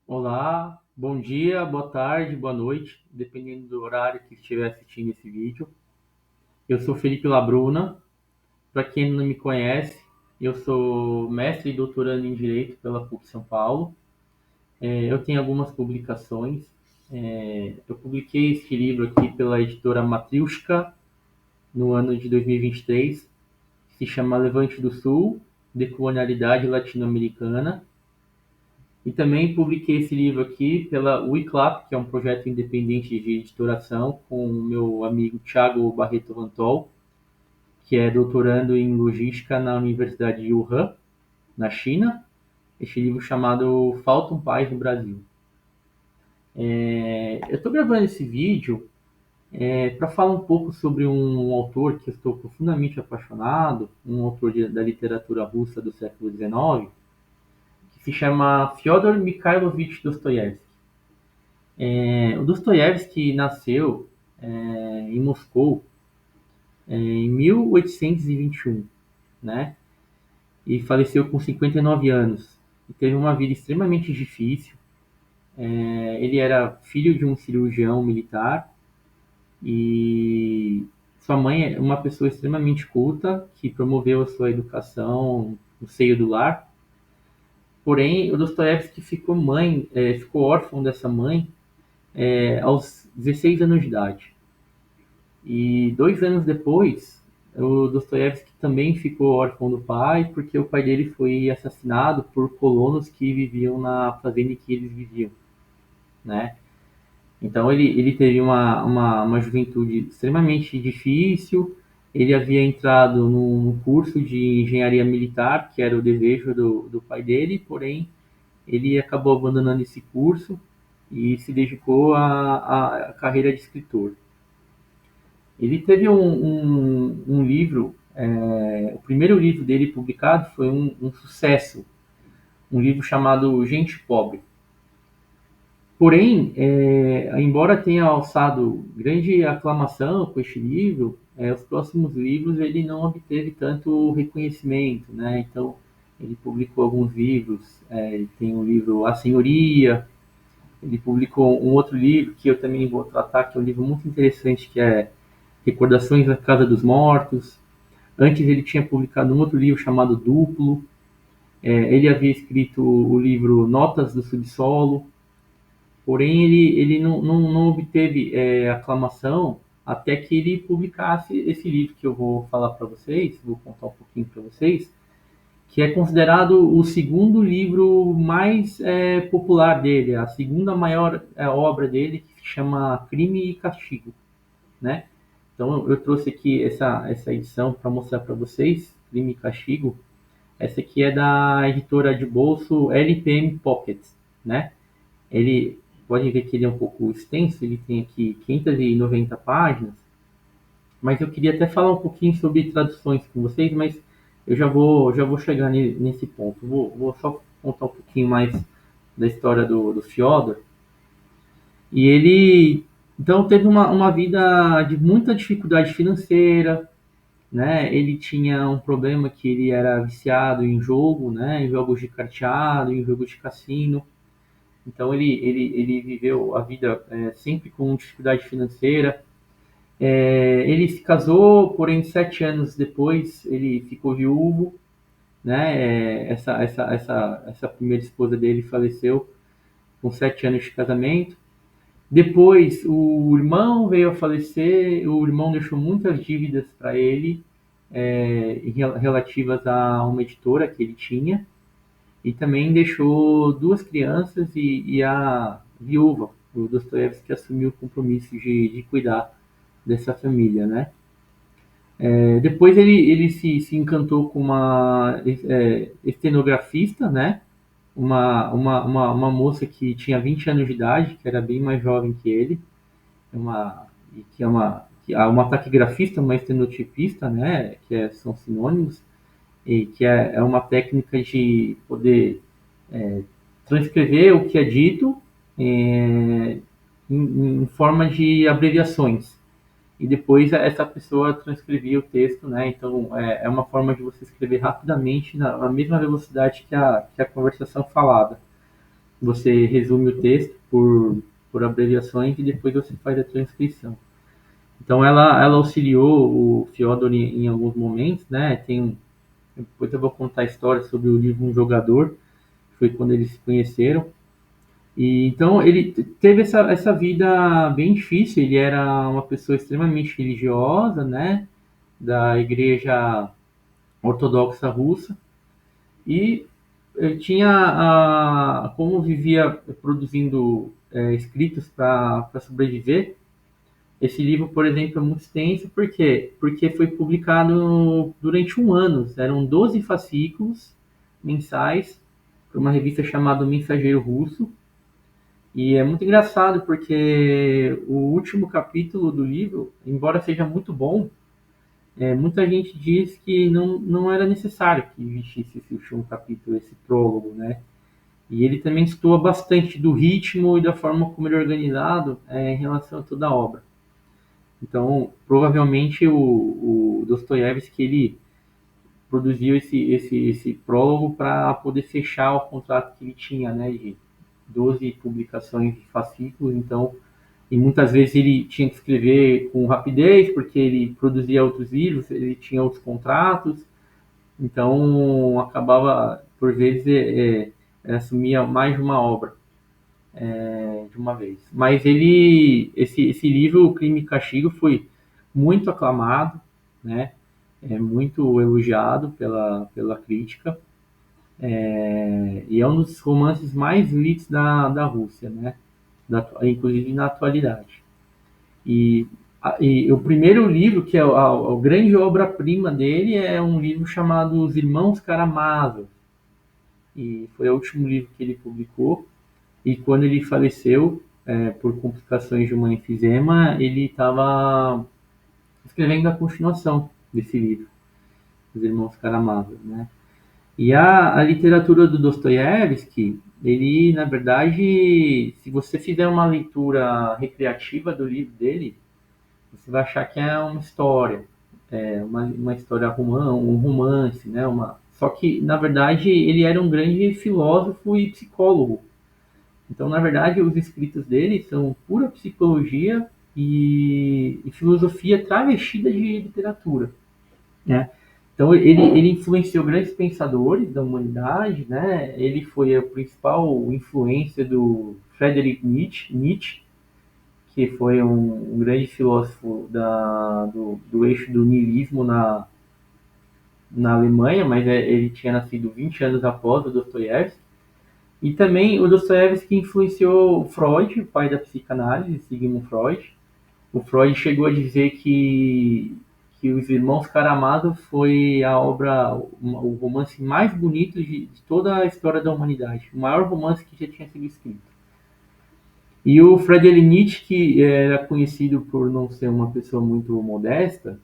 Olá, bom dia, boa tarde, boa noite, dependendo do horário que estiver assistindo esse vídeo. Eu sou Felipe Labruna. Para quem não me conhece, eu sou mestre e doutorando em Direito pela PUC São Paulo. Eu tenho algumas publicações. Eu publiquei este livro aqui pela editora Matriushka no ano de 2023, que se chama Levante do Sul, Decolonialidade Latino-Americana. E também publiquei esse livro aqui pela Wiclap, que é um projeto independente de editoração, com o meu amigo Thiago Barreto Vantol, que é doutorando em logística na Universidade de Wuhan, na China. Este livro chamado Faltam Pais no Brasil. Eu estou gravando esse vídeo para falar um pouco sobre um autor que eu estou profundamente apaixonado, um autor da literatura russa do século XIX, que se chama Fyodor Mikhailovich Dostoiévski. O Dostoiévski nasceu em Moscou em 1821, né? E faleceu com 59 anos. E teve uma vida extremamente difícil. Ele era filho de um cirurgião militar e sua mãe é uma pessoa extremamente culta que promoveu a sua educação no seio do lar. Porém, o Dostoiévski ficou órfão dessa mãe aos 16 anos de idade. E 2 anos depois, o Dostoiévski também ficou órfão do pai, porque o pai dele foi assassinado por colonos que viviam na fazenda em que eles viviam, né? Então ele teve uma juventude extremamente difícil. Ele havia entrado num curso de engenharia militar, que era o desejo do pai dele, porém ele acabou abandonando esse curso e se dedicou à carreira de escritor. Ele teve um livro, o primeiro livro dele publicado foi um sucesso, um livro chamado Gente Pobre. Porém, embora tenha alçado grande aclamação com este livro, os próximos livros ele não obteve tanto reconhecimento, né? Então, ele publicou alguns livros, ele tem um livro A Senhoria, ele publicou um outro livro que eu também vou tratar, que é um livro muito interessante, que é Recordações da Casa dos Mortos. Antes ele tinha publicado um outro livro chamado Duplo. Ele havia escrito o livro Notas do Subsolo, porém ele não obteve aclamação até que ele publicasse esse livro que eu vou falar para vocês, vou contar um pouquinho para vocês, que é considerado o segundo livro mais popular dele, a segunda maior obra dele, que se chama Crime e Castigo, né? Então eu trouxe aqui essa edição para mostrar para vocês, Crime e Castigo. Essa aqui é da editora de bolso LPM Pocket, né? Ele pode ver que ele é um pouco extenso, ele tem aqui 590 páginas, mas eu queria até falar um pouquinho sobre traduções com vocês, mas eu já vou chegar nesse ponto. Vou só contar um pouquinho mais da história do Fyodor. E ele então teve uma vida de muita dificuldade financeira, né? Ele tinha um problema que ele era viciado em jogo, né? Em jogos de carteado, em jogos de cassino. Então ele viveu a vida sempre com dificuldade financeira. Ele se casou, porém 7 anos depois ele ficou viúvo, né? Essa primeira esposa dele faleceu com 7 anos de casamento. Depois o irmão veio a falecer, o irmão deixou muitas dívidas para ele, relativas a uma editora que ele tinha, e também deixou duas crianças e a viúva, o Dostoiévski assumiu o compromisso de cuidar dessa família, né? Depois ele se encantou com uma estenografista, né? Uma moça que tinha 20 anos de idade, que era bem mais jovem que ele, uma, uma taquigrafista, uma estenotipista, né? São sinônimos, e que é uma técnica de poder transcrever o que é dito é, em forma de abreviações. E depois essa pessoa transcrevia o texto, né? Então é uma forma de você escrever rapidamente na mesma velocidade que a conversação falada. você resume o texto por abreviações e depois você faz a transcrição. Então ela auxiliou o Fyodor em alguns momentos, né? Depois eu vou contar a história sobre o livro Um Jogador, que foi quando eles se conheceram. E então ele teve essa vida bem difícil. Ele era uma pessoa extremamente religiosa, né? Da igreja ortodoxa russa e tinha como vivia produzindo escritos para sobreviver. Esse livro, por exemplo, é muito extenso, por quê? Porque foi publicado durante um ano, eram 12 fascículos mensais, por uma revista chamada Mensageiro Russo, e é muito engraçado porque o último capítulo do livro, embora seja muito bom, muita gente diz que não era necessário que existisse esse último capítulo, esse prólogo, né? E ele também estuda bastante do ritmo e da forma como ele é organizado em relação a toda a obra. Então, provavelmente o Dostoiévski ele produziu esse prólogo para poder fechar o contrato que ele tinha, né, de 12 publicações de fascículos. Então, e muitas vezes ele tinha que escrever com rapidez, porque ele produzia outros livros, ele tinha outros contratos, então acabava, por vezes, assumia mais de uma obra de uma vez. Mas esse livro, O Crime e Castigo, foi muito aclamado, né? Muito elogiado pela crítica, e é um dos romances mais lidos da Rússia, né? Inclusive na atualidade. E, e o primeiro livro, que é a grande obra-prima dele, é um livro chamado Os Irmãos Karamazov, e foi o último livro que ele publicou. E quando ele faleceu, por complicações de uma enfisema, ele estava escrevendo a continuação desse livro, Os Irmãos Karamazov, né? E a literatura do Dostoiévski, ele, na verdade, se você fizer uma leitura recreativa do livro dele, você vai achar que é uma história, uma história um romance, né? Só que, na verdade, ele era um grande filósofo e psicólogo. Então, na verdade, os escritos dele são pura psicologia e filosofia travestida de literatura, né? Então, ele influenciou grandes pensadores da humanidade, né? Ele foi a principal influência do Friedrich Nietzsche, que foi um grande filósofo do eixo do niilismo na Alemanha, mas ele tinha nascido 20 anos após o Dostoiévski. E também o Dostoiévski influenciou o Freud, o pai da psicanálise, Sigmund Freud. O Freud chegou a dizer que Os Irmãos Karamazov foi o romance mais bonito de toda a história da humanidade, o maior romance que já tinha sido escrito. E o Friedrich Nietzsche, que era conhecido por não ser uma pessoa muito modesta,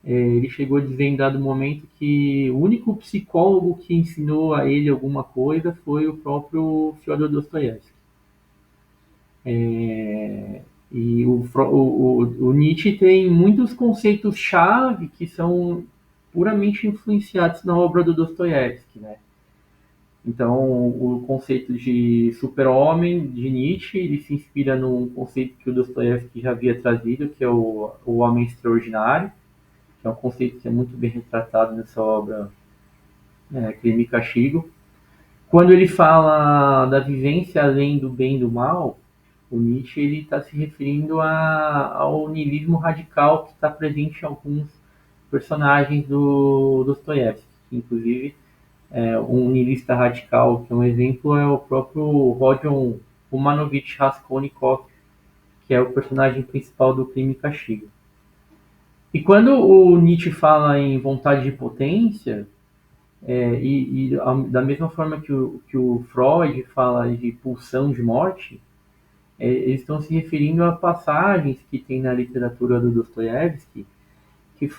ele chegou a dizer em dado momento que o único psicólogo que ensinou a ele alguma coisa foi o próprio Fyodor Dostoiévski. E o Nietzsche tem muitos conceitos-chave que são puramente influenciados na obra do Dostoiévski, né? Então, o conceito de super-homem de Nietzsche, ele se inspira num conceito que o Dostoiévski já havia trazido, que é o homem extraordinário, que é um conceito que é muito bem retratado nessa obra, Crime e Castigo. Quando ele fala da vivência além do bem e do mal, o Nietzsche está se referindo ao niilismo radical que está presente em alguns personagens do Dostoiévski. Inclusive, um niilista radical, que é um exemplo, é o próprio Rodion Romanovich Raskolnikov, que é o personagem principal do Crime e Castigo. E quando o Nietzsche fala em vontade de potência, da mesma forma que o Freud fala de pulsão de morte, eles estão se referindo a passagens que tem na literatura do Dostoiévski que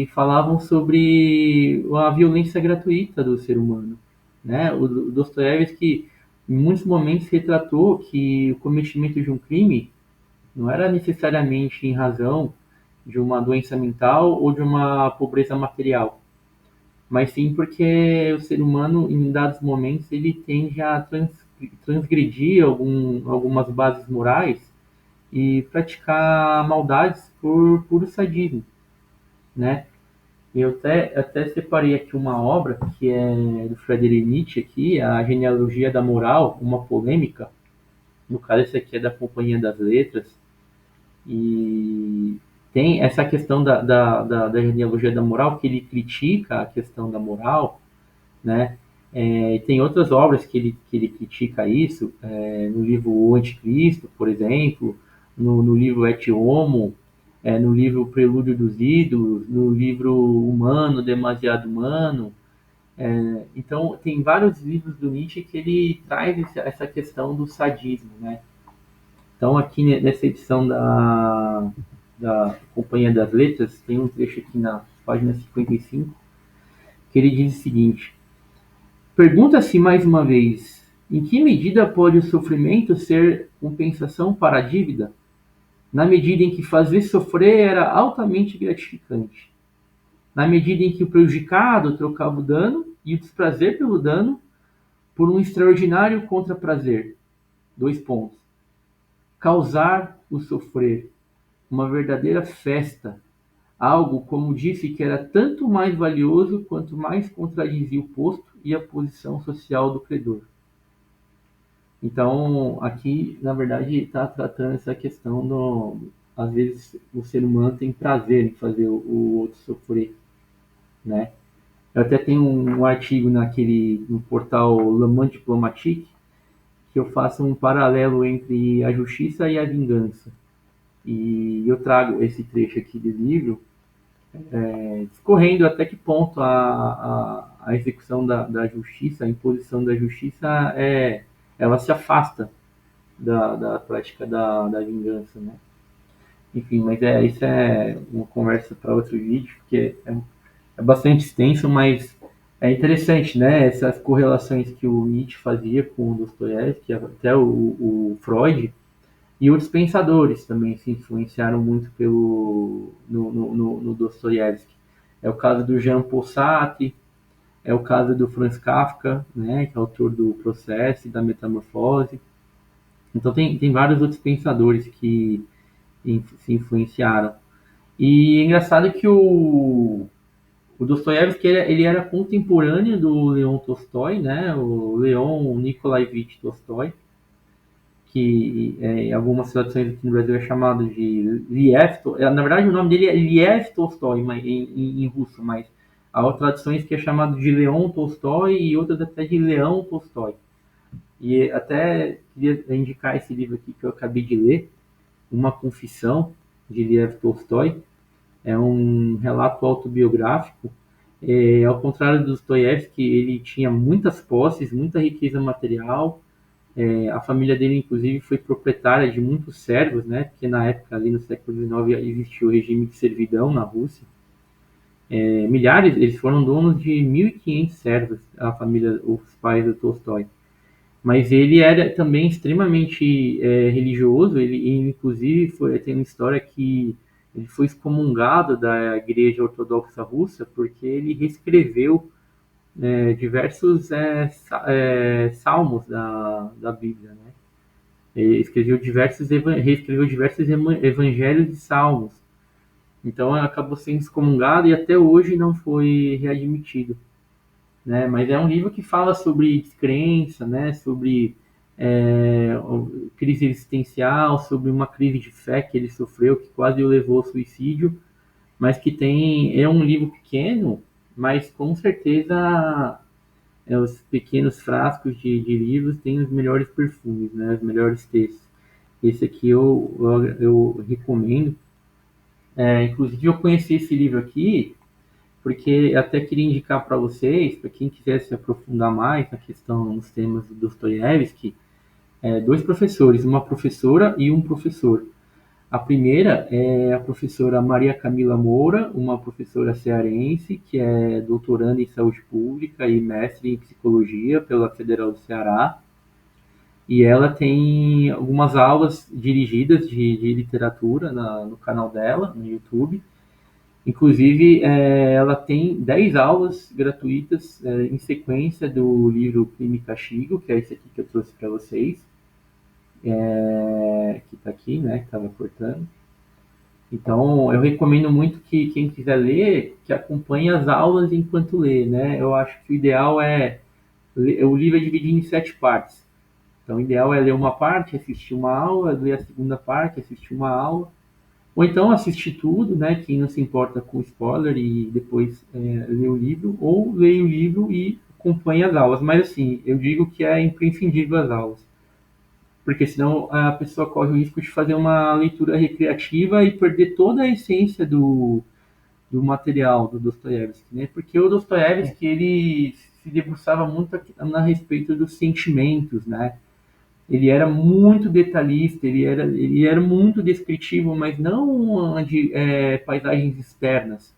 falavam sobre a violência gratuita do ser humano, né? O Dostoiévski, em muitos momentos, retratou que o cometimento de um crime não era necessariamente em razão de uma doença mental ou de uma pobreza material, mas sim porque o ser humano, em dados momentos, ele tende a transgredir algumas bases morais e praticar maldades por puro sadismo, né? Eu até separei aqui uma obra que é do Friedrich Nietzsche aqui, a Genealogia da Moral, uma polêmica. No caso, esse aqui é da Companhia das Letras. E tem essa questão da genealogia da moral, que ele critica a questão da moral, né? E tem outras obras que ele critica isso, no livro O Anticristo, por exemplo, no livro Et Homo, no livro Prelúdio dos Ídolos, no livro Humano, Demasiado Humano. Então, tem vários livros do Nietzsche que ele traz essa questão do sadismo, né? Então, aqui nessa edição da Companhia das Letras, tem um trecho aqui na página 55, que ele diz o seguinte: pergunta-se mais uma vez, em que medida pode o sofrimento ser compensação para a dívida? Na medida em que fazer sofrer era altamente gratificante. Na medida em que o prejudicado trocava o dano e o desprazer pelo dano por um extraordinário contraprazer. Dois pontos. Causar o sofrer, uma verdadeira festa, algo, como disse, que era tanto mais valioso quanto mais contradizia o posto e a posição social do credor. Então, aqui, na verdade, está tratando essa questão do. Às vezes, o ser humano tem prazer em fazer o outro sofrer, né? Eu até tenho um artigo no portal Le Monde Diplomatique, que eu faço um paralelo entre a justiça e a vingança. E eu trago esse trecho aqui do livro, discorrendo até que ponto a execução da justiça, a imposição da justiça, ela se afasta da prática da vingança, né? Enfim, mas isso é uma conversa para outro vídeo, porque é bastante extenso, mas é interessante, né? Essas correlações que o Nietzsche fazia com o Dostoiévski, até o Freud, e outros pensadores também se influenciaram muito no Dostoiévski. É o caso do Jean Paul Sartre, é o caso do Franz Kafka, né, que é autor do Processo e da Metamorfose. Então tem vários outros pensadores que se influenciaram. E é engraçado que o Dostoiévski ele era contemporâneo do Leon Tolstói, né, o Leon Nikolaevich Tolstói, que em algumas traduções aqui no Brasil é chamado de Liev. Na verdade, o nome dele é Liev Tolstói em russo, mas há traduções que é chamado de Leon Tolstói e outras até de Leão Tolstói. E até queria indicar esse livro aqui que eu acabei de ler, Uma Confissão, de Liev Tolstói. É um relato autobiográfico. Ao contrário do Dostoiévski, ele tinha muitas posses, muita riqueza material. A família dele, inclusive, foi proprietária de muitos servos, né? Porque na época, ali no século XIX, existia o regime de servidão na Rússia. Milhares, eles foram donos de 1.500 servos, a família, os pais do Tolstói. Mas ele era também extremamente religioso. Ele inclusive, tem uma história que ele foi excomungado da Igreja Ortodoxa Russa porque ele reescreveu diversos salmos da Bíblia, né? Ele reescreveu diversos evangelhos e salmos. Então acabou sendo excomungado e até hoje não foi readmitido, né? Mas é um livro que fala sobre descrença, né? Sobre crise existencial, sobre uma crise de fé que ele sofreu, que quase o levou ao suicídio, mas que é um livro pequeno, mas com certeza os pequenos frascos de livros têm os melhores perfumes, né? Os melhores textos. Esse aqui eu recomendo. Inclusive eu conheci esse livro aqui porque eu até queria indicar para vocês, para quem quiser se aprofundar mais na questão, nos temas do Dostoiévski, dois professores, uma professora e um professor. A primeira é a professora Maria Camila Moura, uma professora cearense, que é doutoranda em saúde pública e mestre em psicologia pela Federal do Ceará. E ela tem algumas aulas dirigidas de literatura no canal dela, no YouTube. Inclusive, ela tem 10 aulas gratuitas em sequência do livro Crime e Castigo, que é esse aqui que eu trouxe para vocês, que está aqui, né, que estava cortando. Então, eu recomendo muito que quem quiser ler, que acompanhe as aulas enquanto lê, né? Eu acho que o ideal o livro é dividido em 7 partes. Então, o ideal é ler uma parte, assistir uma aula, ler a segunda parte, assistir uma aula, ou então assistir tudo, né? Quem não se importa com spoiler e depois ler o livro, ou leia o livro e acompanhe as aulas. Mas assim, eu digo que é imprescindível as aulas, porque senão a pessoa corre o risco de fazer uma leitura recreativa e perder toda a essência do material do Dostoiévski, né? Porque o Dostoiévski ele se debruçava muito a respeito dos sentimentos, né? Ele era muito detalhista, ele era muito descritivo, mas não de paisagens externas,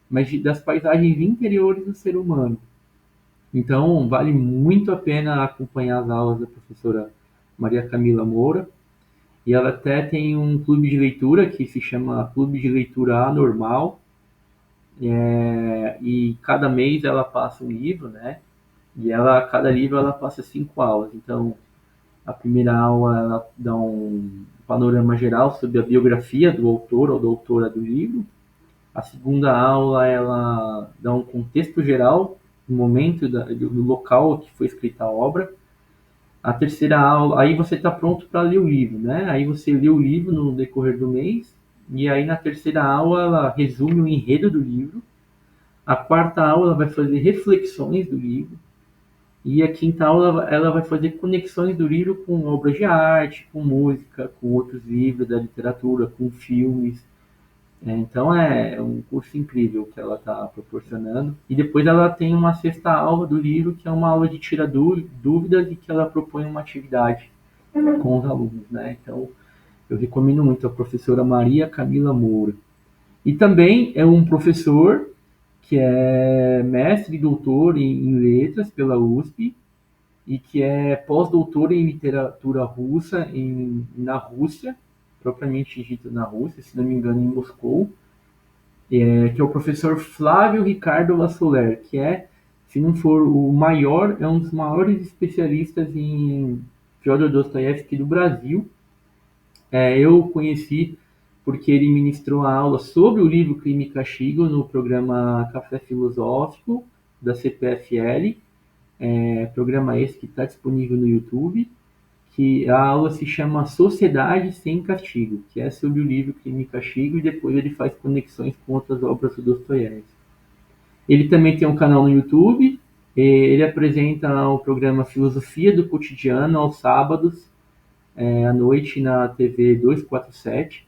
mas das paisagens interiores do ser humano. Então, vale muito a pena acompanhar as aulas da professora Maria Camila Moura. E ela até tem um clube de leitura que se chama Clube de Leitura Anormal. E cada mês ela passa um livro, né? E cada livro ela passa 5 aulas. Então, a primeira aula ela dá um panorama geral sobre a biografia do autor ou da autora do livro. A segunda aula ela dá um contexto geral do momento, do local que foi escrita a obra. A terceira aula, aí você está pronto para ler o livro, né? Aí você lê o livro no decorrer do mês. E aí na terceira aula ela resume o enredo do livro. A quarta aula vai fazer reflexões do livro. E a quinta aula ela vai fazer conexões do livro com obras de arte, com música, com outros livros da literatura, com filmes. Então é um curso incrível que ela está proporcionando. E depois ela tem uma sexta aula do livro, que é uma aula de tirar dúvidas e que ela propõe uma atividade com os alunos, né? Então eu recomendo muito a professora Maria Camila Moura. E também é um professor que é mestre e doutor em letras pela USP e que é pós-doutor em literatura russa na Rússia, propriamente dito na Rússia, se não me engano, em Moscou, que é o professor Flávio Ricardo Vassoler, que é, se não for o maior, é um dos maiores especialistas em Fyodor Dostoiévski do Brasil. Eu conheci porque ele ministrou a aula sobre o livro Crime e Castigo no programa Café Filosófico da CPFL, programa esse que está disponível no YouTube, que a aula se chama Sociedade Sem Castigo, que é sobre o livro Crime e Castigo, e depois ele faz conexões com outras obras do Dostoiévski. Ele também tem um canal no YouTube, ele apresenta o programa Filosofia do Cotidiano aos sábados, à noite na TV 247,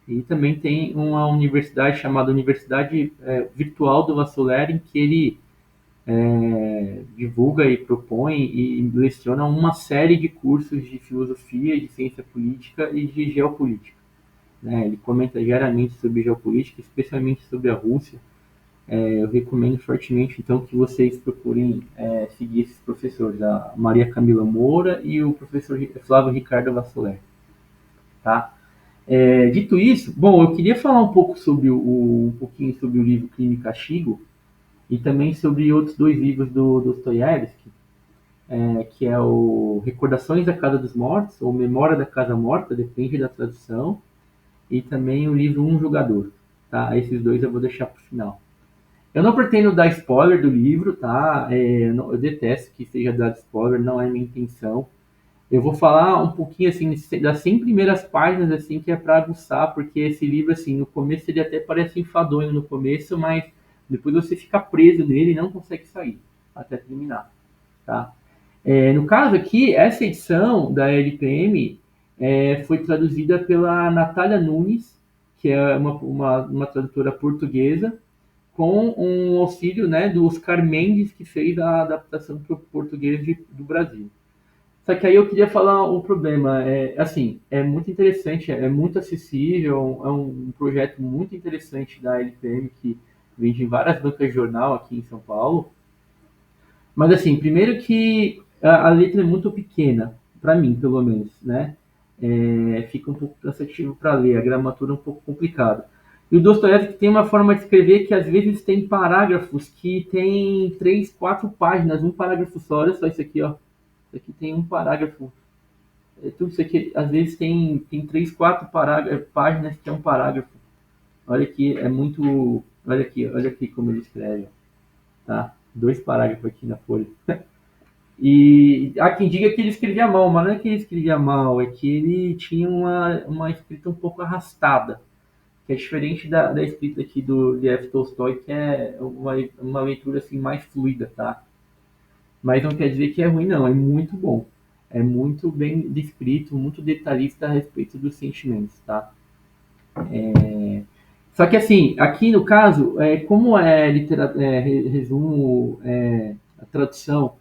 e também tem uma universidade chamada Universidade Virtual do Vassoler, em que ele divulga e propõe e leciona uma série de cursos de filosofia, de ciência política e de geopolítica, né? Ele comenta diariamente sobre geopolítica, especialmente sobre a Rússia. Eu recomendo fortemente, então, que vocês procurem seguir esses professores, a Maria Camila Moura e o professor Flávio Ricardo Vassoler, tá? Dito isso, bom, eu queria falar um pouco um pouquinho sobre o livro Crime e Castigo e também sobre outros 2 livros do Dostoiévski, que é o Recordações da Casa dos Mortos, ou Memória da Casa Morta, depende da tradução, e também o livro Um Jogador, tá? Esses 2 eu vou deixar para o final. Eu não pretendo dar spoiler do livro, tá? Eu detesto que seja dado spoiler, não é minha intenção. Eu vou falar um pouquinho assim das 100 primeiras páginas assim que é para aguçar, porque esse livro assim no começo ele até parece enfadonho no começo, mas depois você fica preso nele e não consegue sair até terminar, tá? No caso aqui, essa edição da LPM foi traduzida pela Natália Nunes, que é uma tradutora portuguesa, com um auxílio, né, do Oscar Mendes, que fez a adaptação para o português do Brasil. Só que aí eu queria falar um problema. Assim, é muito interessante, é muito acessível, é um projeto muito interessante da LPM que vende em várias bancas de jornal aqui em São Paulo. Mas assim, primeiro que a letra é muito pequena, para mim, pelo menos, né? Fica um pouco cansativo para ler, a gramatura é um pouco complicada. E o Dostoiévski tem uma forma de escrever que às vezes tem parágrafos que tem 3, 4 páginas, um parágrafo só. Olha só isso aqui, ó. Isso aqui tem um parágrafo. Tudo isso aqui, às vezes tem 3, 4 páginas que é um parágrafo. Olha aqui, é muito. Olha aqui como ele escreve. Tá? 2 parágrafos aqui na folha. E há quem diga que ele escrevia mal, mas não é que ele escrevia mal, é que ele tinha uma escrita um pouco arrastada, que é diferente da escrita aqui do Lev Tolstói, que é uma leitura assim, mais fluida, tá? Mas não quer dizer que é ruim, não, é muito bom. É muito bem descrito, muito detalhista a respeito dos sentimentos, tá? Só que assim, aqui no caso, como resumo, a tradução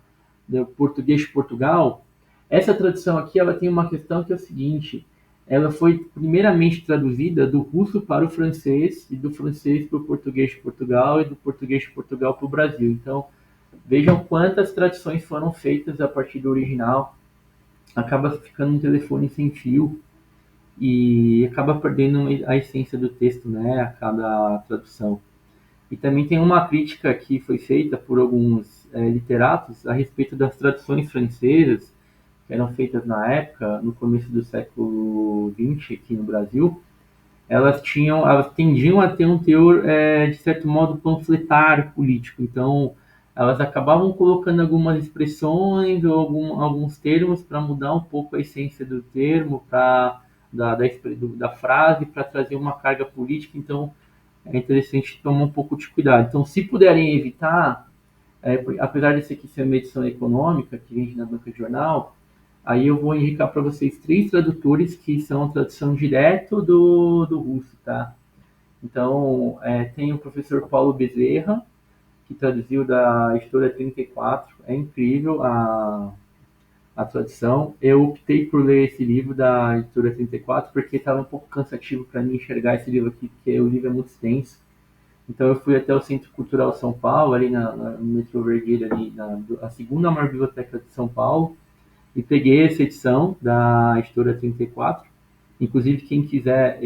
do português de Portugal, essa tradução aqui ela tem uma questão que é o seguinte: ela foi primeiramente traduzida do russo para o francês e do francês para o português de Portugal e do português de Portugal para o Brasil. Então vejam quantas traduções foram feitas a partir do original. Acaba ficando um telefone sem fio e acaba perdendo a essência do texto, né, a cada tradução. E também tem uma crítica que foi feita por alguns literatos a respeito das traduções francesas que eram feitas na época, no começo do século XX aqui no Brasil. Elas tendiam a ter um teor, de certo modo, panfletário político. Então, elas acabavam colocando algumas expressões ou alguns termos para mudar um pouco a essência do termo, da frase, para trazer uma carga política. Então, é interessante tomar um pouco de cuidado. Então, se puderem evitar, apesar desse aqui ser uma edição econômica, que vende na banca de jornal, aí eu vou indicar para vocês 3 tradutores que são a tradução direto do russo, tá? Então, tem o professor Paulo Bezerra, que traduziu da Editora 34. É incrível a tradução. Eu optei por ler esse livro da Editora 34 porque estava um pouco cansativo para mim enxergar esse livro aqui, porque o livro é muito extenso. Então eu fui até o Centro Cultural São Paulo, ali no metrô Vergueiro, ali a segunda maior biblioteca de São Paulo, e peguei essa edição da Editora 34. Inclusive, quem quiser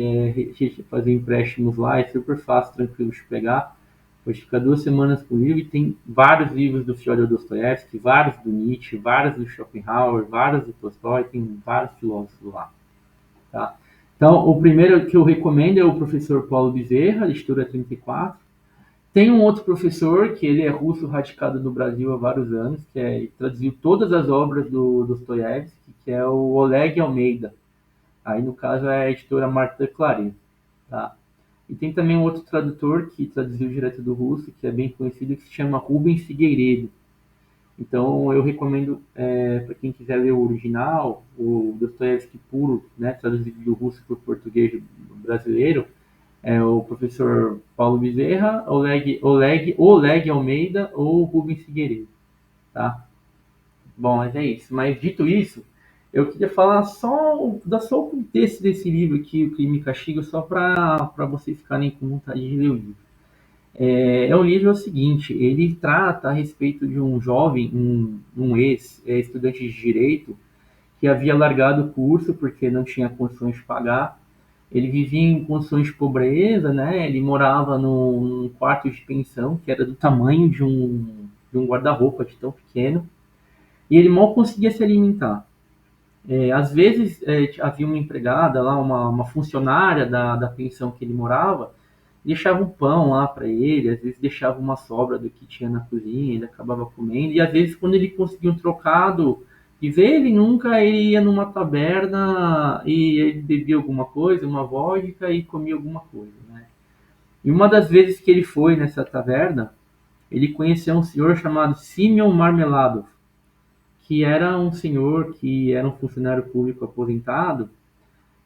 fazer empréstimos lá, é super fácil, tranquilo de pegar. Pode ficar 2 semanas com o livro e tem vários livros do Fyodor Dostoiévski, vários do Nietzsche, vários do Schopenhauer, vários do Tolstói, tem vários filósofos lá. Tá? Então, o primeiro que eu recomendo é o professor Paulo Bezerra, Editora 34. Tem um outro professor, que ele é russo, radicado no Brasil há vários anos, traduziu todas as obras do Dostoiévski, que é o Oleg Almeida. Aí, no caso, é a editora Marta Claret. Tá? E tem também um outro tradutor que traduziu direto do russo, que é bem conhecido, que se chama Rubens Figueiredo. Então, eu recomendo, para quem quiser ler o original, o Dostoiévski puro, né, traduzido do russo para o português brasileiro, é o professor Paulo Bezerra, Oleg Almeida ou Rubens Figueiredo, tá? Bom, mas é isso. Mas dito isso, eu queria falar dar só o contexto desse livro aqui, O Crime e Castigo, só para vocês ficarem com vontade de ler o livro. O livro é o seguinte, ele trata a respeito de um jovem, um ex-estudante de direito, que havia largado o curso porque não tinha condições de pagar. Ele vivia em condições de pobreza, né? Ele morava num quarto de pensão que era do tamanho de um guarda-roupa, de tão pequeno, e ele mal conseguia se alimentar. Às vezes havia uma empregada lá, uma funcionária da pensão que ele morava, deixava um pão lá para ele, às vezes deixava uma sobra do que tinha na cozinha, ele acabava comendo, e às vezes quando ele conseguia um trocado de ver, ele nunca ele ia numa taberna e ele bebia alguma coisa, uma vodka e comia alguma coisa, né? E uma das vezes que ele foi nessa taverna, ele conheceu um senhor chamado Simeon Marmeladov, que era um senhor que era um funcionário público aposentado,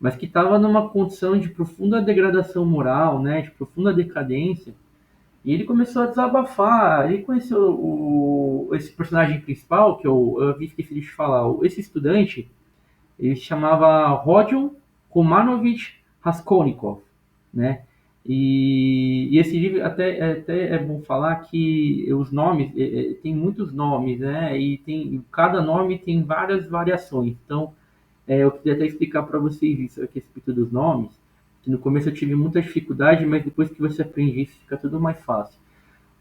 mas que estava numa condição de profunda degradação moral, né, de profunda decadência, e ele começou a desabafar. Ele conheceu esse personagem principal, que eu havia esquecido de falar, esse estudante, ele se chamava Rodion Romanovich Raskolnikov, né? E esse livro até é bom falar que os nomes tem muitos nomes, né? E cada nome tem várias variações. Então eu queria até explicar para vocês isso aqui a respeito dos nomes. que no começo eu tive muita dificuldade, mas depois que você aprende isso, fica tudo mais fácil.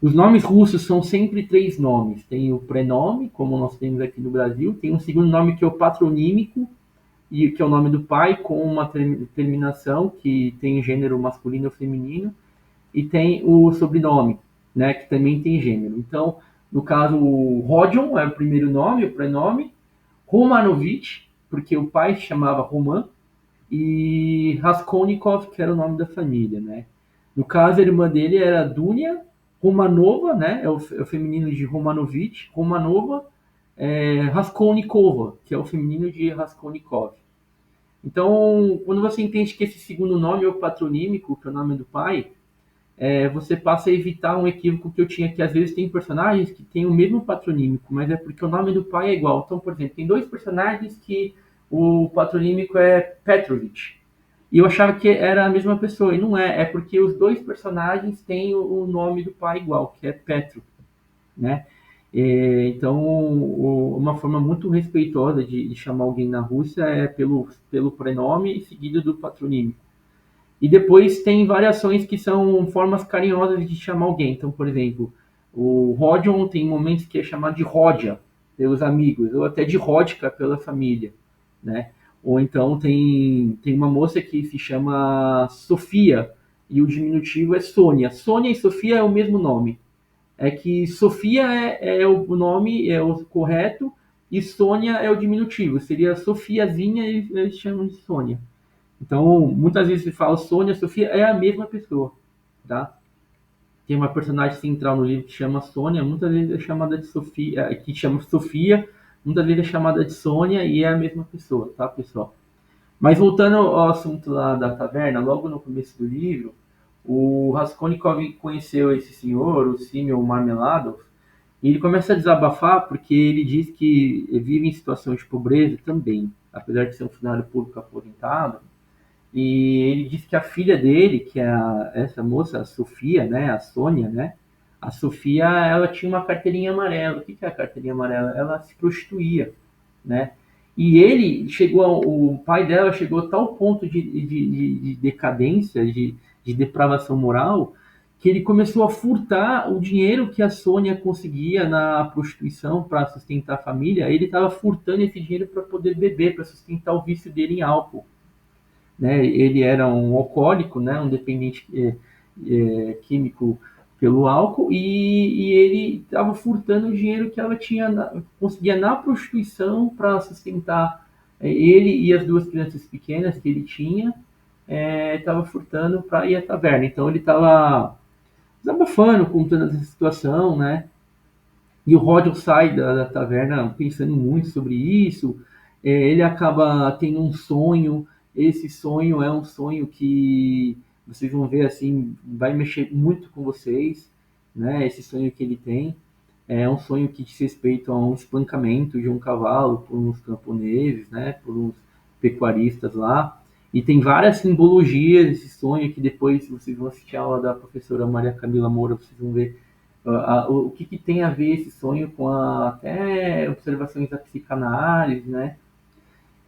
Os nomes russos são sempre três nomes. Tem o prenome, como nós temos aqui no Brasil, tem um segundo nome que é o patronímico, e que é o nome do pai, com uma terminação que tem gênero masculino ou feminino, e tem o sobrenome, né, que também tem gênero. Então, no caso, o Rodion é o primeiro nome, o prenome, Romanovich, porque o pai se chamava Roman, e Raskolnikov, que era o nome da família, né? No caso, a irmã dele era Dunia Romanova, né? É o feminino de Romanovich, Romanova, Raskolnikova, que é o feminino de Raskolnikov. Então, quando você entende que esse segundo nome é o patronímico, que é o nome do pai, você passa a evitar um equívoco que eu tinha, que às vezes tem personagens que têm o mesmo patronímico, mas é porque o nome do pai é igual. Então, por exemplo, tem dois personagens que o patronímico é Petrovich. E eu achava que era a mesma pessoa, e não é. É porque os dois personagens têm o nome do pai igual, que é Petro, né? Então, uma forma muito respeitosa de chamar alguém na Rússia é pelo prenome seguido do patronímico. E depois tem variações que são formas carinhosas de chamar alguém. Então, por exemplo, o Rodion tem momentos que é chamado de Rodja pelos amigos, ou até de Rodka pela família, né? Ou então tem uma moça que se chama Sofia e o diminutivo é Sônia. Sônia e Sofia é o mesmo nome. É que Sofia é o nome, é o correto, e Sônia é o diminutivo. Seria Sofiazinha e eles chamam de Sônia. Então, muitas vezes se fala Sônia, Sofia, é a mesma pessoa, tá? Tem uma personagem central no livro que chama Sônia, muitas vezes é chamada de Sofia, que chama Sofia, muitas vezes é chamada de Sônia e é a mesma pessoa, tá, pessoal? Mas voltando ao assunto lá da taverna, logo no começo do livro, o Raskolnikov conheceu esse senhor, o Simeon Marmeladov, e ele começa a desabafar porque ele diz que vive em situação de pobreza também, apesar de ser um funcionário público aposentado. E ele disse que a filha dele, que é essa moça, a Sofia, né, a Sônia, né, a Sofia, ela tinha uma carteirinha amarela. O que é a carteirinha amarela? Ela se prostituía, né? E ele chegou, o pai dela chegou a tal ponto de decadência, de depravação moral, que ele começou a furtar o dinheiro que a Sônia conseguia na prostituição para sustentar a família. Ele estava furtando esse dinheiro para poder beber, para sustentar o vício dele em álcool, né? Ele era um alcoólico, né? Um dependente químico pelo álcool e ele estava furtando o dinheiro que ela conseguia na prostituição para sustentar ele e as duas crianças pequenas que ele tinha, estava furtando para ir à taverna. Então ele estava desabafando, contando essa situação, né? E o Roger sai da taverna pensando muito sobre isso. Ele acaba tendo um sonho. Esse sonho é um sonho que vocês vão ver assim, vai mexer muito com vocês, né? Esse sonho que ele tem é um sonho que diz respeito a um espancamento de um cavalo por uns camponeses, né? Por uns pecuaristas lá. E tem várias simbologias desse sonho que depois vocês vão assistir a aula da professora Maria Camila Moura, vocês vão ver o que tem a ver esse sonho com até observações da psicanálise, né?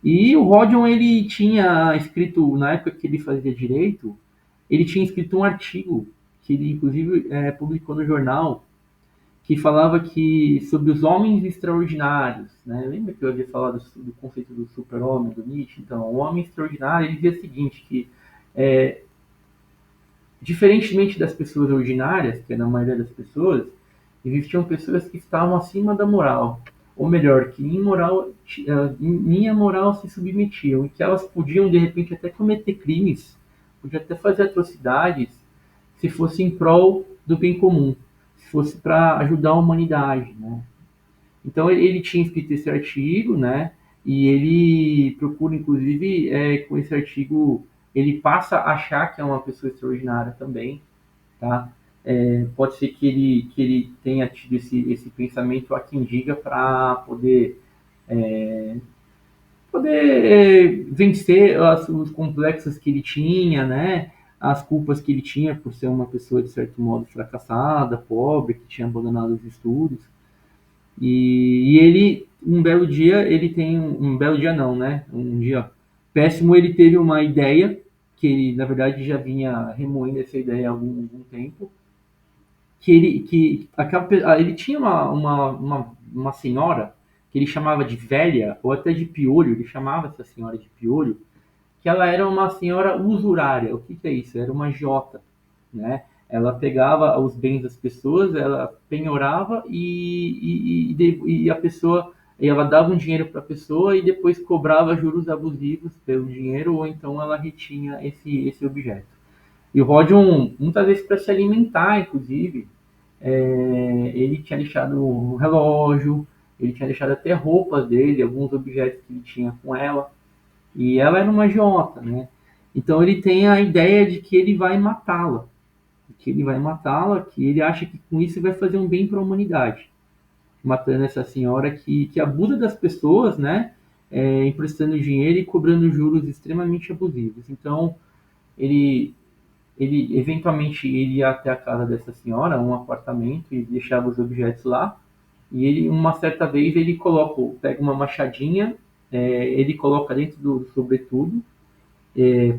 E o Rodion, ele tinha escrito, na época que ele fazia direito, ele tinha escrito um artigo que ele, inclusive, publicou no jornal, que falava que sobre os homens extraordinários, né? Lembra que eu havia falado do conceito do super-homem, do Nietzsche? Então, o homem extraordinário, ele dizia o seguinte, que diferentemente das pessoas ordinárias, que é na maioria das pessoas, existiam pessoas que estavam acima da moral, ou melhor, que nem a moral se submetiam, e que elas podiam, de repente, até cometer crimes, podiam até fazer atrocidades, se fosse em prol do bem comum, se fosse para ajudar a humanidade, né? Então ele tinha escrito esse artigo, né? E ele procura, inclusive, com esse artigo, ele passa a achar que é uma pessoa extraordinária também, tá? Pode ser que ele tenha tido esse pensamento a quem diga para poder vencer os complexos que ele tinha, né? As culpas que ele tinha por ser uma pessoa de certo modo fracassada, pobre, que tinha abandonado os estudos. E ele, um belo dia, ele tem um belo dia não, né? Um dia péssimo, ele teve uma ideia que ele, na verdade, já vinha remoendo essa ideia há algum tempo, ele tinha uma senhora que ele chamava de velha, ou até de piolho, ele chamava essa senhora de piolho, que ela era uma senhora usurária. O que, que é isso? Era uma jota, né? Ela pegava os bens das pessoas, ela penhorava e a pessoa, e ela dava um dinheiro para a pessoa e depois cobrava juros abusivos pelo dinheiro, ou então ela retinha esse objeto. E o Rodion, muitas vezes para se alimentar, inclusive, ele tinha deixado um relógio, ele tinha deixado até roupas dele, alguns objetos que ele tinha com ela. E ela era uma agiota, né? Então ele tem a ideia de que ele vai matá-la, que ele acha que com isso vai fazer um bem para a humanidade, matando essa senhora que abusa das pessoas, né? Emprestando dinheiro e cobrando juros extremamente abusivos. Então ele ele eventualmente iria até a casa dessa senhora, um apartamento, e deixava os objetos lá. E ele, uma certa vez, ele pega uma machadinha, ele coloca dentro do sobretudo,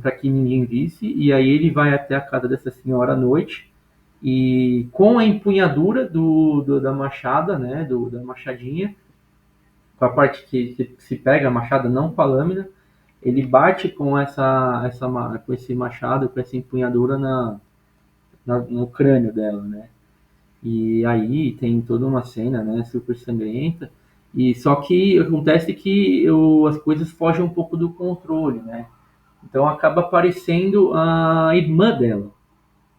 para que ninguém visse, e aí ele vai até a casa dessa senhora à noite, e com a empunhadura da machada, né, da machadinha, com a parte que se pega a machada, não com a lâmina, ele bate com esse machado, com essa empunhadura no crânio dela, né? E aí tem toda uma cena, né, super sangrenta. E só que acontece que as coisas fogem um pouco do controle, né? Então acaba aparecendo a irmã dela,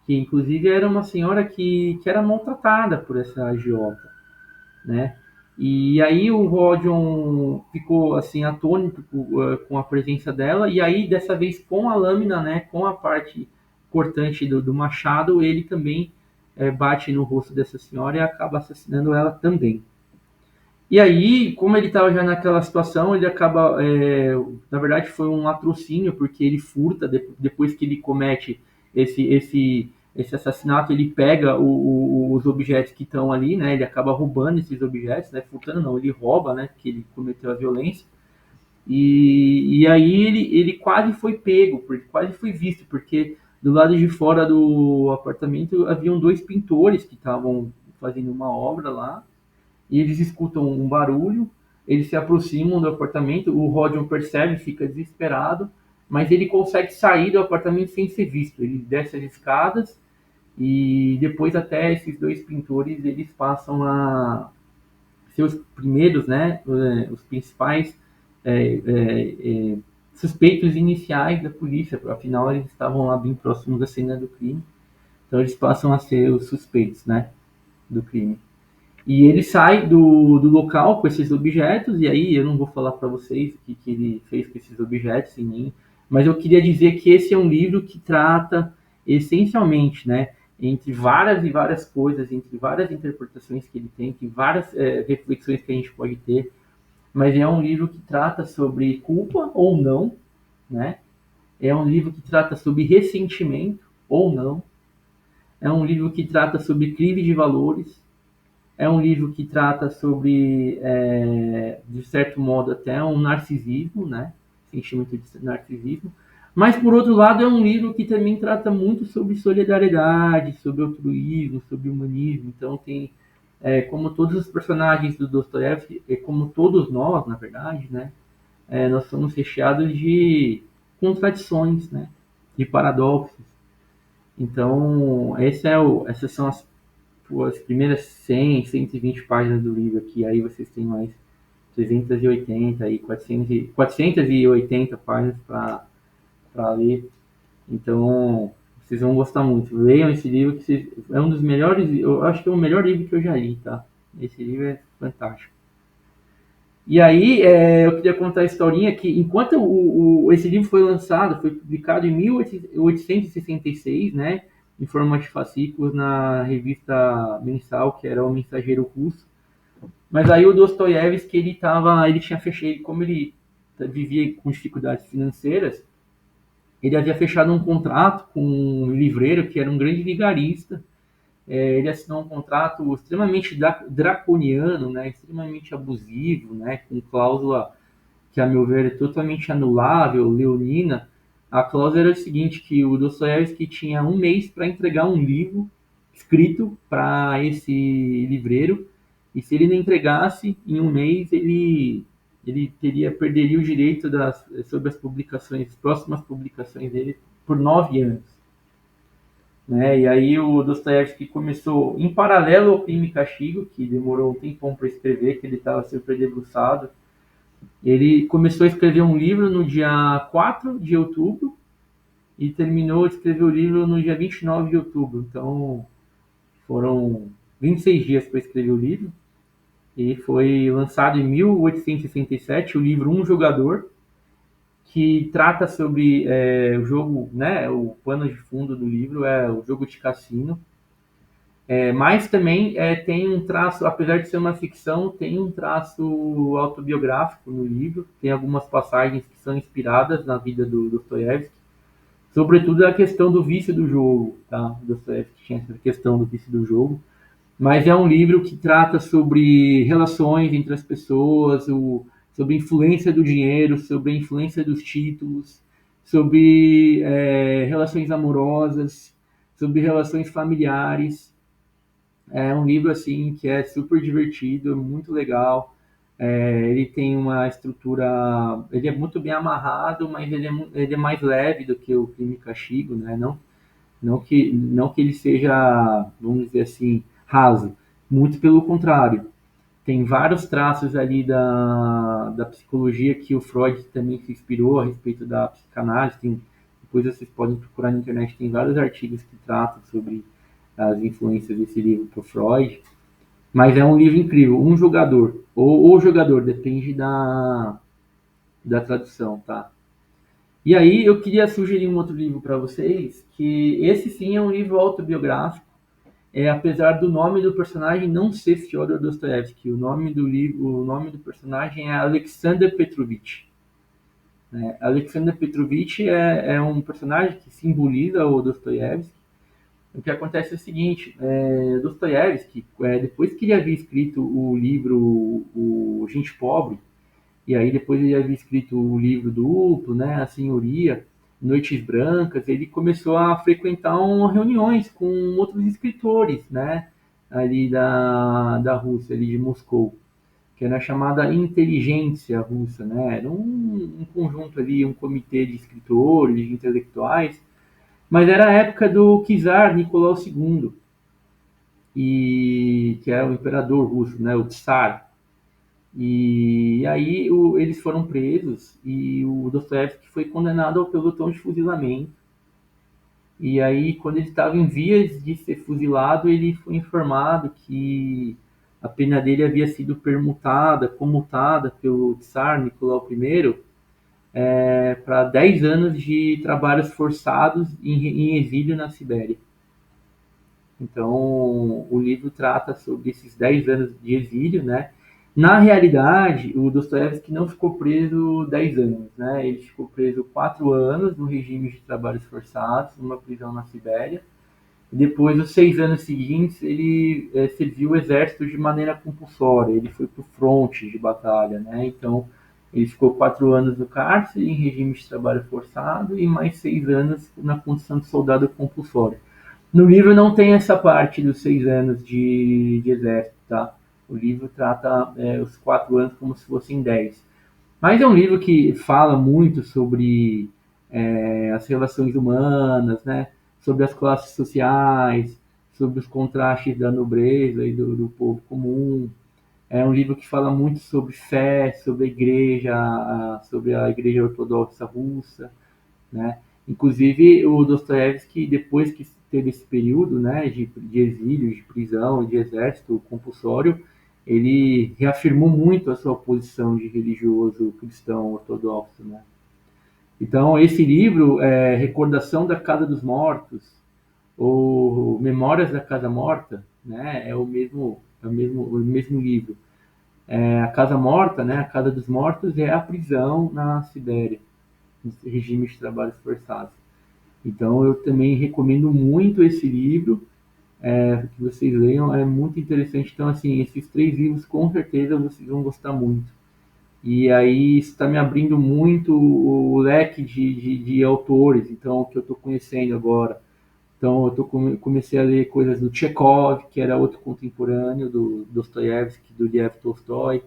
que inclusive era uma senhora que era maltratada por essa agiota, né? E aí o Rodion ficou assim atônito com a presença dela, e aí dessa vez com a lâmina, né, com a parte cortante do machado, ele também bate no rosto dessa senhora e acaba assassinando ela também. E aí, como ele estava já naquela situação, ele acaba, na verdade foi um latrocínio, porque ele furta, depois que ele comete esse assassinato, ele pega os objetos que estão ali, né? Ele acaba roubando esses objetos, né? Furtando não, ele rouba, né? Porque ele cometeu a violência. E aí ele quase foi pego, quase foi visto, porque do lado de fora do apartamento haviam dois pintores que estavam fazendo uma obra lá, e eles escutam um barulho, eles se aproximam do apartamento, o Rodion percebe, fica desesperado, mas ele consegue sair do apartamento sem ser visto. Ele desce as escadas e depois até esses dois pintores eles passam a ser os primeiros, né, os principais é, é, é, suspeitos iniciais da polícia, afinal eles estavam lá bem próximos da cena do crime, então eles passam a ser os suspeitos, né, do crime. E ele sai do local com esses objetos, e aí eu não vou falar para vocês o que ele fez com esses objetos em mim, mas eu queria dizer que esse é um livro que trata essencialmente, né, entre várias e várias coisas, entre várias interpretações que ele tem, entre várias reflexões que a gente pode ter, mas é um livro que trata sobre culpa ou não, né? É um livro que trata sobre ressentimento ou não. É um livro que trata sobre crise de valores. É um livro que trata sobre, de certo modo, até um narcisismo, né? Sentimento de narcisismo. Mas, por outro lado, é um livro que também trata muito sobre solidariedade, sobre altruísmo, sobre humanismo. Então, tem, como todos os personagens do Dostoiévski, como todos nós, na verdade, né? Nós somos recheados de contradições, né? De paradoxos. Então, essas são as primeiras 100, 120 páginas do livro aqui, aí vocês têm mais 380 e 480 páginas para ler. Então, vocês vão gostar muito. Leiam esse livro, é um dos melhores, eu acho que é o melhor livro que eu já li, tá? Esse livro é fantástico. E aí, eu queria contar a historinha que, enquanto esse livro foi lançado, foi publicado em 1866, né, em forma de fascículos na revista mensal, que era o Mensageiro Russo. Mas aí o Dostoiévski, ele tinha fechado, como ele vivia com dificuldades financeiras, ele havia fechado um contrato com um livreiro que era um grande vigarista. Ele assinou um contrato extremamente draconiano, né, extremamente abusivo, né, com cláusula que, a meu ver, é totalmente anulável, leonina, A cláusula era o seguinte, que o Dostoiévski tinha um mês para entregar um livro escrito para esse livreiro, e se ele não entregasse em um mês, ele perderia o direito sobre as publicações, as próximas publicações dele por 9 anos. Né? E aí o Dostoiévski começou, em paralelo ao Crime e Castigo, que demorou um tempão para escrever, que ele estava super debruçado, ele começou a escrever um livro no dia 4 de outubro e terminou de escrever o livro no dia 29 de outubro. Então foram 26 dias para escrever o livro. E foi lançado em 1867 o livro Um Jogador, que trata sobre o jogo, né? O pano de fundo do livro é o jogo de cassino. Mas também tem um traço, apesar de ser uma ficção, tem um traço autobiográfico no livro. Tem algumas passagens que são inspiradas na vida do Dostoiévski, sobretudo a questão do vício do jogo, tá? O Dostoiévski tinha essa questão do vício do jogo, mas é um livro que trata sobre relações entre as pessoas, sobre a influência do dinheiro, sobre a influência dos títulos, sobre relações amorosas, sobre relações familiares. É um livro assim que é super divertido, é muito legal. Ele tem uma estrutura, ele é muito bem amarrado, mas ele é mais leve do que o Crime e Castigo, né? Não que ele seja, vamos dizer assim, raso. Muito pelo contrário. Tem vários traços ali da psicologia que o Freud também se inspirou a respeito da psicanálise. Depois vocês podem procurar na internet, tem vários artigos que tratam sobre as influências desse livro para o Freud. Mas é um livro incrível. Um jogador, ou o jogador, depende da tradução, tá? E aí eu queria sugerir um outro livro para vocês, que esse sim é um livro autobiográfico, apesar do nome do personagem não ser Fyodor Dostoevsky. O nome do livro, o nome do personagem é Alexander Petrovich. Alexander Petrovich é um personagem que simboliza o Dostoiévski. O que acontece é o seguinte, Dostoiévski, depois que ele havia escrito o livro O Gente Pobre, e aí depois ele havia escrito o livro duplo, né, A Senhoria, Noites Brancas, ele começou a frequentar reuniões com outros escritores, né, ali da Rússia, ali de Moscou, que era a chamada inteligência russa, né, era um conjunto ali, um comitê de escritores, de intelectuais, mas era a época do czar Nicolau II, que é o imperador russo, né, o Tsar. E aí eles foram presos e o Dostoiévski foi condenado ao pelotão de fuzilamento. E aí, quando ele estava em vias de ser fuzilado, ele foi informado que a pena dele havia sido comutada pelo Tsar Nicolau I para 10 anos de trabalhos forçados em exílio na Sibéria. Então, o livro trata sobre esses 10 anos de exílio, né? Na realidade, o Dostoiévski não ficou preso 10 anos, né? Ele ficou preso 4 anos no regime de trabalhos forçados, numa prisão na Sibéria. E depois, os 6 anos seguintes, ele serviu o exército de maneira compulsória. Ele foi para o fronte de batalha, né? Então, ele ficou 4 anos no cárcere, em regime de trabalho forçado, e mais 6 anos na condição de soldado compulsório. No livro não tem essa parte dos 6 anos de exército, tá? O livro trata os 4 anos como se fossem 10. Mas é um livro que fala muito sobre as relações humanas, né? Sobre as classes sociais, sobre os contrastes da nobreza e do povo comum. É um livro que fala muito sobre fé, sobre a igreja, sobre a igreja ortodoxa russa, né? Inclusive o Dostoiévski, depois que teve esse período, né, de exílio, de prisão, de exército compulsório, ele reafirmou muito a sua posição de religioso cristão ortodoxo, né? Então esse livro, Recordação da Casa dos Mortos ou Memórias da Casa Morta, né, é o mesmo livro. A Casa Morta, né, a Casa dos Mortos é a prisão na Sibéria, regime de trabalhos forçados. Então eu também recomendo muito esse livro, que vocês leiam, é muito interessante. Então assim, esses 3 livros com certeza vocês vão gostar muito. E aí isso está me abrindo muito o leque de autores, então, que eu estou conhecendo agora. Então, comecei a ler coisas do Chekhov, que era outro contemporâneo do Dostoiévski, do Lev Tolstói.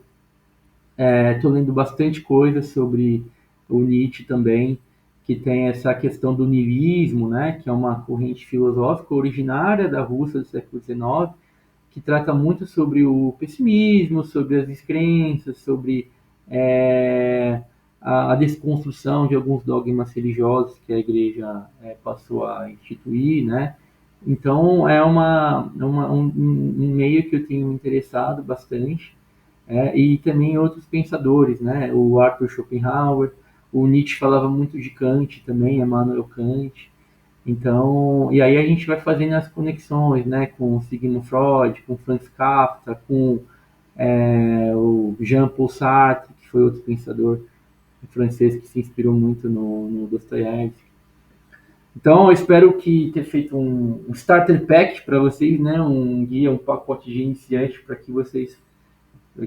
Estou lendo bastante coisa sobre o Nietzsche também, que tem essa questão do niilismo, né, que é uma corrente filosófica originária da Rússia do século XIX, que trata muito sobre o pessimismo, sobre as descrenças, sobre é, a desconstrução de alguns dogmas religiosos que a igreja passou a instituir, né? Então é um meio que eu tenho me interessado bastante, e também outros pensadores, né? O Arthur Schopenhauer, o Nietzsche falava muito de Kant também, Emmanuel Kant. Então, e aí a gente vai fazendo as conexões, né, com o Sigmund Freud, com Franz Kafka, com o Jean-Paul Sartre, que foi outro pensador francês que se inspirou muito no Dostoiévski. Então, eu espero que ter feito um starter pack para vocês, né, um guia, um pacote de iniciante para que vocês,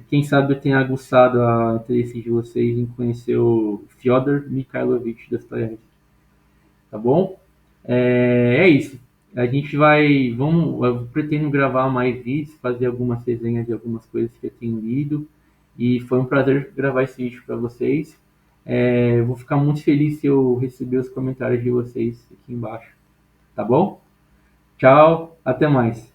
quem sabe, eu tenha aguçado o interesse de vocês em conhecer o Fyodor Mikhailovich Dostoiévski, tá bom? É isso. A gente vai, vamos, eu pretendo gravar mais vídeos, fazer algumas resenhas de algumas coisas que eu tenho lido. E foi um prazer gravar esse vídeo para vocês. Eu vou ficar muito feliz se eu receber os comentários de vocês aqui embaixo. Tá bom? Tchau, até mais.